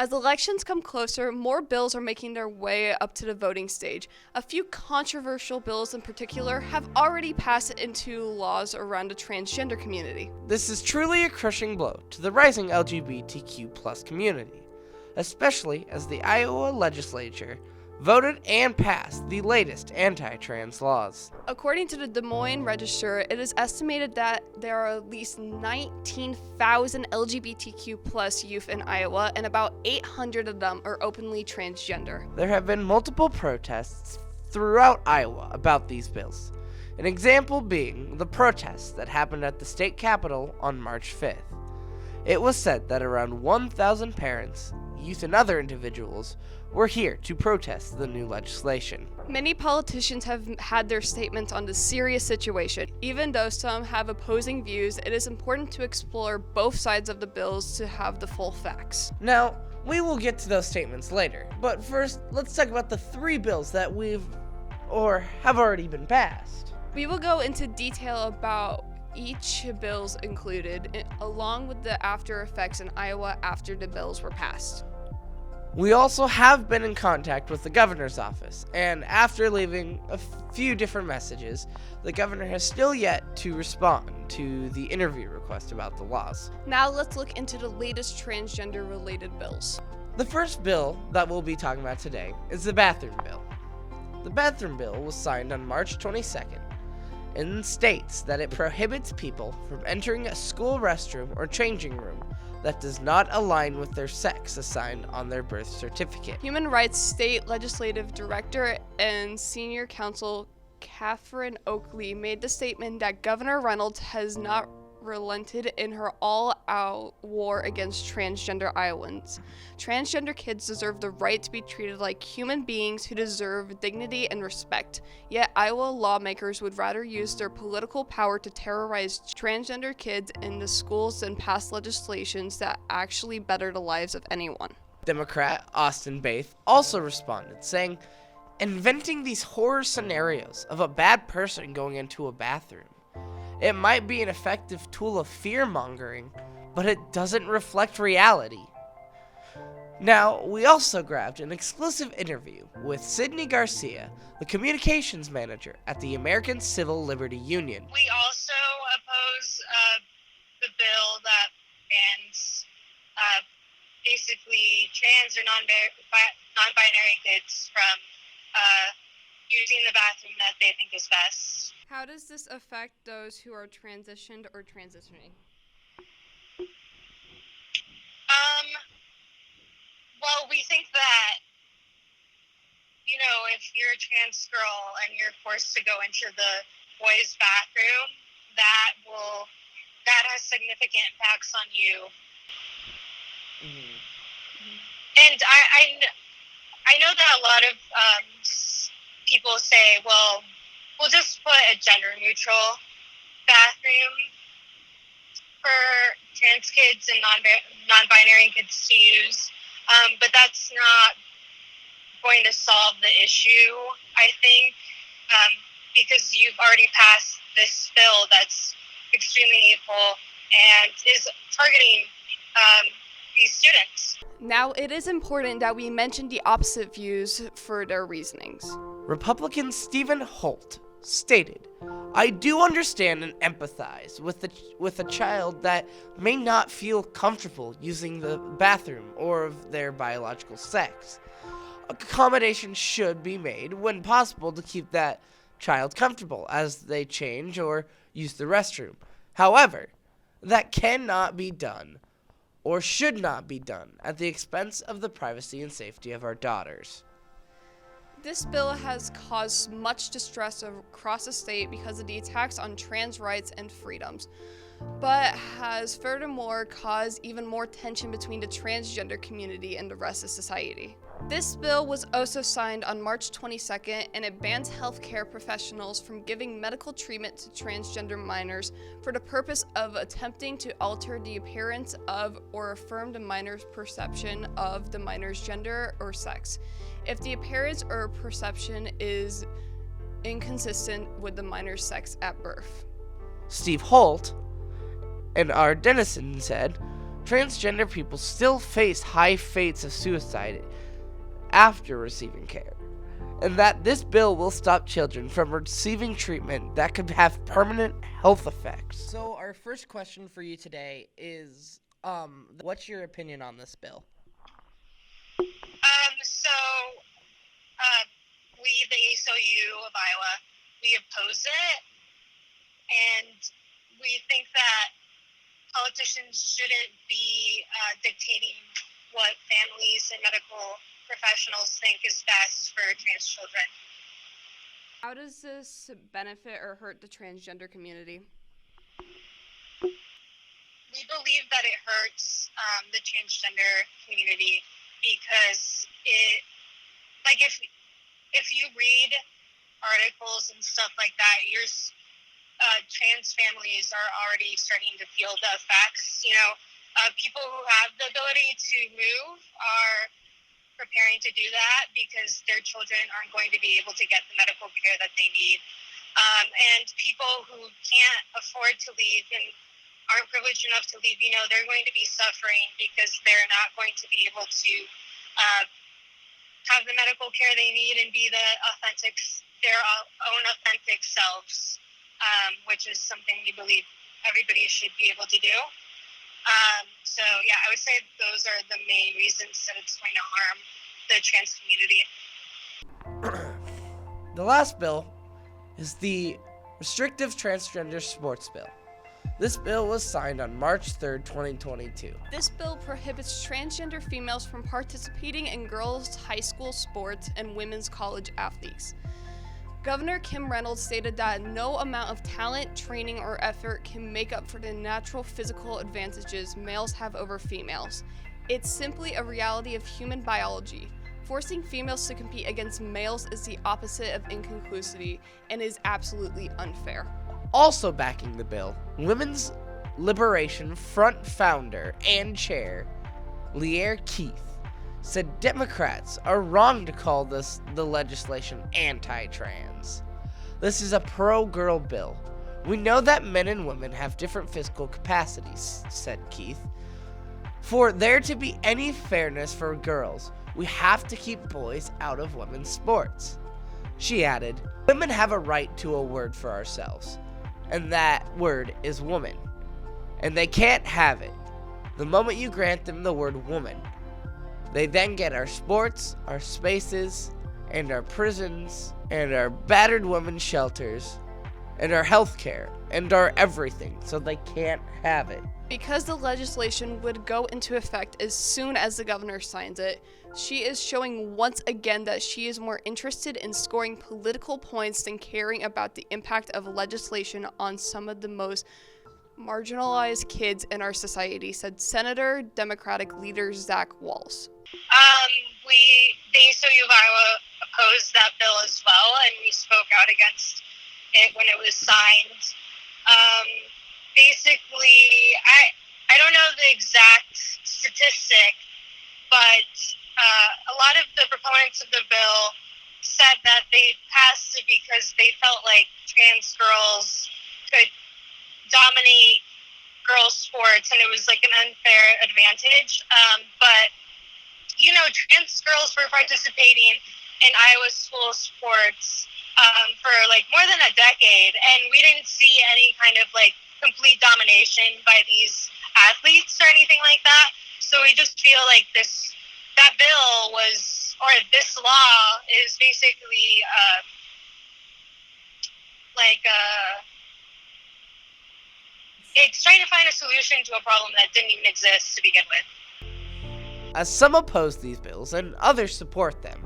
As elections come closer, more bills are making their way up to the voting stage. A few controversial bills in particular have already passed into laws around the transgender community. This is truly a crushing blow to the rising LGBTQ+ community, especially as the Iowa legislature voted and passed the latest anti-trans laws. According to the Des Moines Register, it is estimated that there are at least 19,000 LGBTQ+ youth in Iowa, and about 800 of them are openly transgender. There have been multiple protests throughout Iowa about these bills. An example being the protests that happened at the state capitol on March 5th. It was said that around 1,000 parents, youth, and other individuals were here to protest the new legislation. Many politicians have had their statements on this serious situation. Even though some have opposing views, it is important to explore both sides of the bills to have the full facts. Now, we will get to those statements later, but first, let's talk about the 3 bills that have already been passed. We will go into detail about each bills included, along with the after effects in Iowa after the bills were passed. We also have been in contact with the governor's office, and after leaving a few different messages, the governor has still yet to respond to the interview request about the laws. Now let's look into the latest transgender-related bills. The first bill that we'll be talking about today is the bathroom bill. The bathroom bill was signed on March 22nd and states that it prohibits people from entering a school restroom or changing room that does not align with their sex assigned on their birth certificate. Human Rights State Legislative Director and Senior Counsel Catherine Oakley made the statement that Governor Reynolds has not relented in her all-out war against transgender Iowans. Transgender kids deserve the right to be treated like human beings who deserve dignity and respect. Yet Iowa lawmakers would rather use their political power to terrorize transgender kids in the schools than pass legislations that actually better the lives of anyone. Democrat Austin Baith also responded, saying, "Inventing these horror scenarios of a bad person going into a bathroom. It might be an effective tool of fear-mongering, but it doesn't reflect reality." Now, we also grabbed an exclusive interview with Sydney Garcia, the communications manager at the American Civil Liberty Union. We also oppose the bill that bans basically trans or non-binary kids from using the bathroom that they think is best. How does this affect those who are transitioned or transitioning? Well, we think that, if you're a trans girl and you're forced to go into the boys' bathroom, that has significant impacts on you. Mm-hmm. And I know that a lot of people say, well, we'll just put a gender-neutral bathroom for trans kids and non-binary kids to use, but that's not going to solve the issue, I think, because you've already passed this bill that's extremely hateful and is targeting these students. Now, it is important that we mention the opposite views for their reasonings. Republican Stephen Holt stated, "I do understand and empathize with a child that may not feel comfortable using the bathroom or of their biological sex. Accommodation should be made when possible to keep that child comfortable as they change or use the restroom. However, that cannot be done or should not be done at the expense of the privacy and safety of our daughters." This bill has caused much distress across the state because of the attacks on trans rights and freedoms, but has furthermore caused even more tension between the transgender community and the rest of society. This bill was also signed on March 22nd, and it bans healthcare professionals from giving medical treatment to transgender minors for the purpose of attempting to alter the appearance of or affirm the minor's perception of the minor's gender or sex, if the appearance or perception is inconsistent with the minor's sex at birth. Steve Holt and our Dennison said, transgender people still face high rates of suicide after receiving care, and that this bill will stop children from receiving treatment that could have permanent health effects. So our first question for you today is, what's your opinion on this bill? We, the ACLU of Iowa, we oppose it, and we think that politicians shouldn't be dictating what families and medical professionals think is best for trans children. How does this benefit or hurt the transgender community? We believe that it hurts the transgender community because if you read articles and stuff like that, trans families are already starting to feel the effects. People who have the ability to move are preparing to do that because their children aren't going to be able to get the medical care that they need. And people who can't afford to leave and aren't privileged enough to leave, they're going to be suffering because they're not going to be able to have the medical care they need and be their own authentic selves, which is something we believe everybody should be able to do. I would say those are the main reasons that it's going to harm the trans community. The last bill is the Restrictive Transgender Sports Bill. This bill was signed on March 3rd, 2022. This bill prohibits transgender females from participating in girls' high school sports and women's college athletes. Governor Kim Reynolds stated that no amount of talent, training, or effort can make up for the natural physical advantages males have over females. It's simply a reality of human biology. Forcing females to compete against males is the opposite of inclusivity and is absolutely unfair. Also backing the bill, Women's Liberation Front founder and chair, Lear Keith, said Democrats are wrong to call the legislation anti-trans. This is a pro-girl bill. We know that men and women have different physical capacities, said Keith. For there to be any fairness for girls, we have to keep boys out of women's sports. She added, women have a right to a word for ourselves, and that word is woman, and they can't have it. The moment you grant them the word woman, they then get our sports, our spaces, and our prisons, and our battered women's shelters, and our healthcare, and our everything, so they can't have it. Because the legislation would go into effect as soon as the governor signs it, she is showing once again that she is more interested in scoring political points than caring about the impact of legislation on some of the most marginalized kids in our society, said Senator Democratic leader Zach Walz. The ACLU of Iowa opposed that bill as well, and we spoke out against it when it was signed. Basically, I don't know the exact statistic, but a lot of the proponents of the bill said that they passed it because they felt like trans girls could dominate girls' sports and it was like an unfair advantage. But trans girls were participating in Iowa school sports for like more than a decade, and we didn't see any kind of like complete domination by these athletes or anything like that. So we just feel like this law is basically it's trying to find a solution to a problem that didn't even exist to begin with. As some oppose these bills and others support them,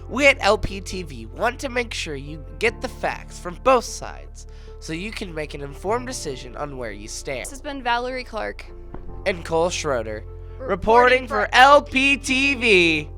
we at LPTV want to make sure you get the facts from both sides so you can make an informed decision on where you stand. This has been Valerie Clark and Cole Schroeder, reporting for LPTV.